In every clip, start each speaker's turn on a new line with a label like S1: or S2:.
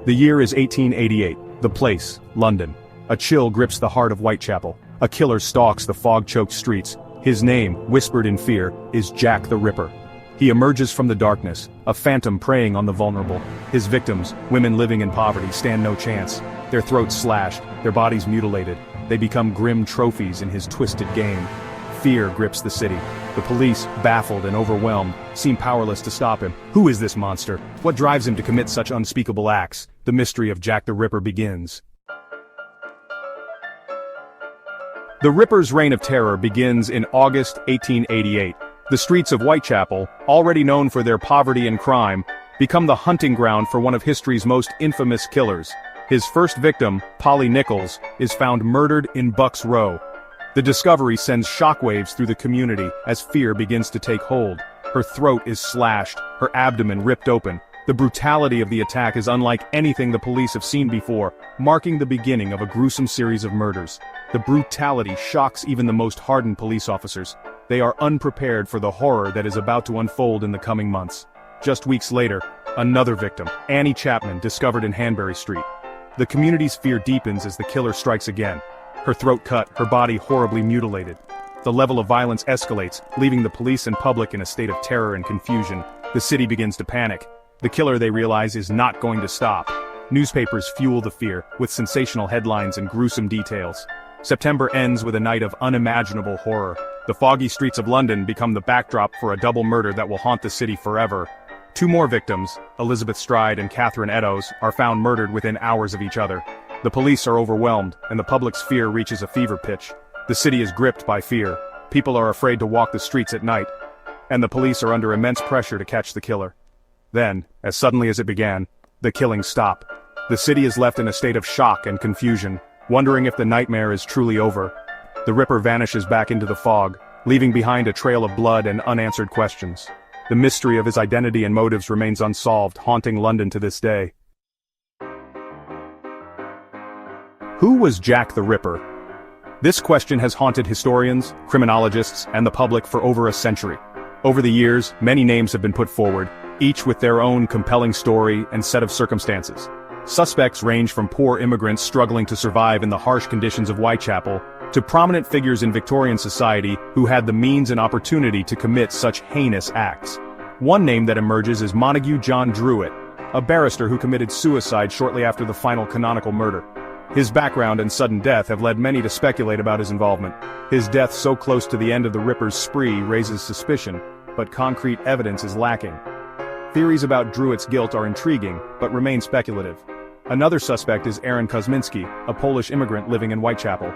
S1: The year is 1888. The place, London. A chill grips the heart of Whitechapel. A killer stalks the fog-choked streets. His name, whispered in fear, is Jack the Ripper. He emerges from the darkness, a phantom preying on the vulnerable. His victims, women living in poverty, stand no chance. Their throats slashed, their bodies mutilated. They become grim trophies in his twisted game. Fear grips the city. The police, baffled and overwhelmed, seem powerless to stop him. Who is this monster? What drives him to commit such unspeakable acts? The mystery of Jack the Ripper begins. The Ripper's reign of terror begins in August 1888. The streets of Whitechapel, already known for their poverty and crime, become the hunting ground for one of history's most infamous killers. His first victim, Polly Nichols, is found murdered in Bucks Row. The discovery sends shockwaves through the community as fear begins to take hold. Her throat is slashed, her abdomen ripped open. The brutality of the attack is unlike anything the police have seen before, marking the beginning of a gruesome series of murders. The brutality shocks even the most hardened police officers. They are unprepared for the horror that is about to unfold in the coming months. Just weeks later, another victim, Annie Chapman, discovered in Hanbury Street. The community's fear deepens as the killer strikes again. Her throat cut, her body horribly mutilated. The level of violence escalates, leaving the police and public in a state of terror and confusion. The city begins to panic. The killer, they realize, is not going to stop. Newspapers fuel the fear, with sensational headlines and gruesome details. September ends with a night of unimaginable horror. The foggy streets of London become the backdrop for a double murder that will haunt the city forever. Two more victims, Elizabeth Stride and Catherine Eddowes, are found murdered within hours of each other. The police are overwhelmed, and the public's fear reaches a fever pitch. The city is gripped by fear. People are afraid to walk the streets at night, and the police are under immense pressure to catch the killer. Then, as suddenly as it began, the killings stop. The city is left in a state of shock and confusion, wondering if the nightmare is truly over. The Ripper vanishes back into the fog, leaving behind a trail of blood and unanswered questions. The mystery of his identity and motives remains unsolved, haunting London to this day. Who was Jack the Ripper? This question has haunted historians, criminologists, and the public for over a century. Over the years, many names have been put forward, each with their own compelling story and set of circumstances. Suspects range from poor immigrants struggling to survive in the harsh conditions of Whitechapel, to prominent figures in Victorian society who had the means and opportunity to commit such heinous acts. One name that emerges is Montague John Druitt, a barrister who committed suicide shortly after the final canonical murder. His background and sudden death have led many to speculate about his involvement. His death so close to the end of the Ripper's spree raises suspicion, but concrete evidence is lacking. Theories about Druitt's guilt are intriguing, but remain speculative. Another suspect is Aaron Kosminski, a Polish immigrant living in Whitechapel.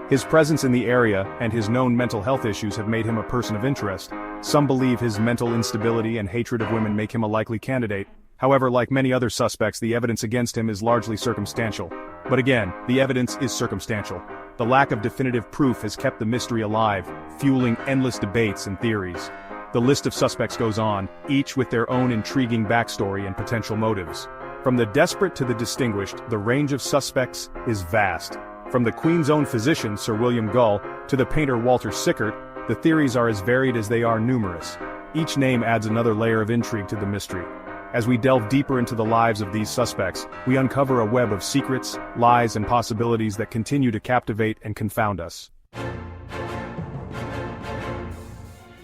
S1: His presence in the area and his known mental health issues have made him a person of interest. Some believe his mental instability and hatred of women make him a likely candidate. However, like many other suspects, the evidence against him is largely circumstantial. But again, the evidence is circumstantial. The lack of definitive proof has kept the mystery alive, fueling endless debates and theories. The list of suspects goes on, each with their own intriguing backstory and potential motives. From the desperate to the distinguished, the range of suspects is vast. From the Queen's own physician, Sir William Gull, to the painter Walter Sickert, the theories are as varied as they are numerous. Each name adds another layer of intrigue to the mystery. As we delve deeper into the lives of these suspects, we uncover a web of secrets, lies, and possibilities that continue to captivate and confound us.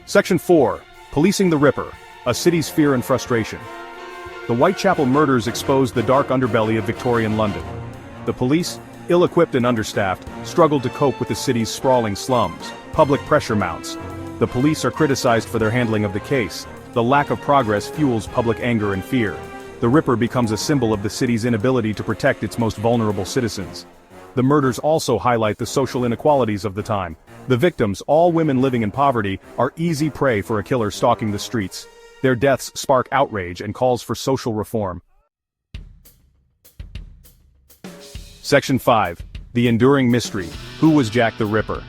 S1: Section 4. Policing the Ripper, a city's fear and frustration. The Whitechapel murders exposed the dark underbelly of Victorian London. The police, ill-equipped and understaffed, struggled to cope with the city's sprawling slums. Public pressure mounts. The police are criticized for their handling of the case. The lack of progress fuels public anger and fear. The Ripper becomes a symbol of the city's inability to protect its most vulnerable citizens. The murders also highlight the social inequalities of the time. The victims, all women living in poverty, are easy prey for a killer stalking the streets. Their deaths spark outrage and calls for social reform. Section 5. The enduring mystery. Who was Jack the Ripper?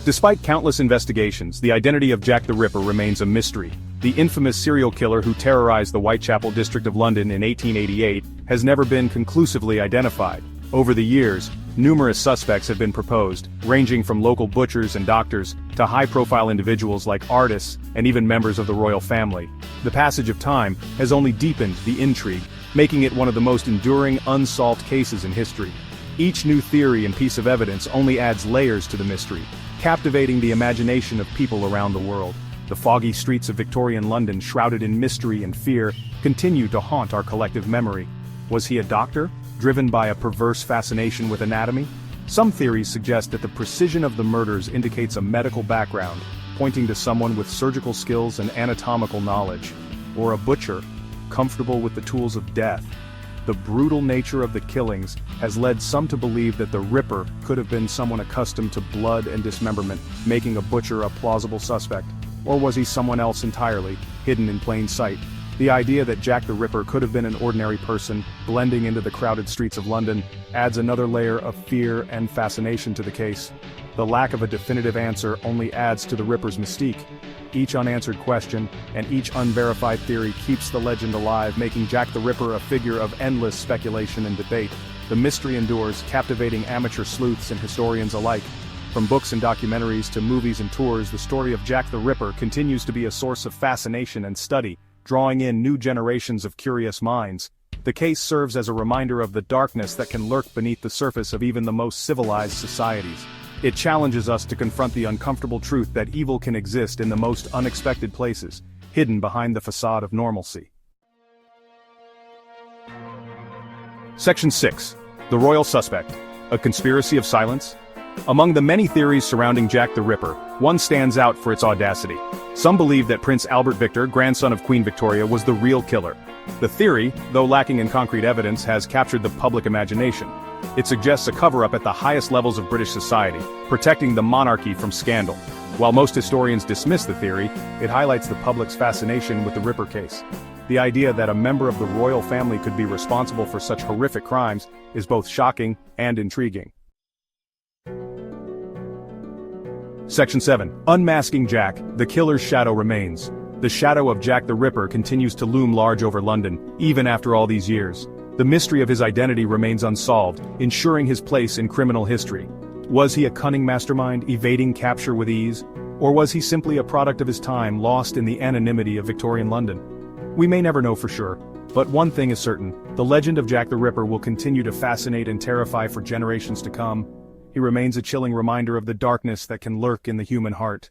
S1: Despite countless investigations, the identity of Jack the Ripper remains a mystery. The infamous serial killer who terrorized the Whitechapel district of London in 1888 has never been conclusively identified. Over the years, numerous suspects have been proposed, ranging from local butchers and doctors to high-profile individuals like artists and even members of the royal family. The passage of time has only deepened the intrigue, making it one of the most enduring, unsolved cases in history. Each new theory and piece of evidence only adds layers to the mystery, captivating the imagination of people around the world. The foggy streets of Victorian London, shrouded in mystery and fear, continue to haunt our collective memory. Was he a doctor, driven by a perverse fascination with anatomy? Some theories suggest that the precision of the murders indicates a medical background, pointing to someone with surgical skills and anatomical knowledge. Or a butcher, comfortable with the tools of death. The brutal nature of the killings has led some to believe that the Ripper could have been someone accustomed to blood and dismemberment, making a butcher a plausible suspect. Or was he someone else entirely, hidden in plain sight? The idea that Jack the Ripper could have been an ordinary person, blending into the crowded streets of London, adds another layer of fear and fascination to the case. The lack of a definitive answer only adds to the Ripper's mystique. Each unanswered question, and each unverified theory keeps the legend alive, making Jack the Ripper a figure of endless speculation and debate. The mystery endures, captivating amateur sleuths and historians alike. From books and documentaries to movies and tours, the story of Jack the Ripper continues to be a source of fascination and study, drawing in new generations of curious minds. The case serves as a reminder of the darkness that can lurk beneath the surface of even the most civilized societies. It challenges us to confront the uncomfortable truth that evil can exist in the most unexpected places, hidden behind the facade of normalcy. Section 6. The Royal Suspect. A conspiracy of silence? Among the many theories surrounding Jack the Ripper, one stands out for its audacity. Some believe that Prince Albert Victor, grandson of Queen Victoria, was the real killer. The theory, though lacking in concrete evidence, has captured the public imagination. It suggests a cover-up at the highest levels of British society, protecting the monarchy from scandal. While most historians dismiss the theory, it highlights the public's fascination with the Ripper case. The idea that a member of the royal family could be responsible for such horrific crimes is both shocking and intriguing. Section 7. Unmasking Jack, the killer's shadow remains. The shadow of Jack the Ripper continues to loom large over London, even after all these years. The mystery of his identity remains unsolved, ensuring his place in criminal history. Was he a cunning mastermind, evading capture with ease? Or was he simply a product of his time, lost in the anonymity of Victorian London? We may never know for sure, but one thing is certain: the legend of Jack the Ripper will continue to fascinate and terrify for generations to come. He remains a chilling reminder of the darkness that can lurk in the human heart.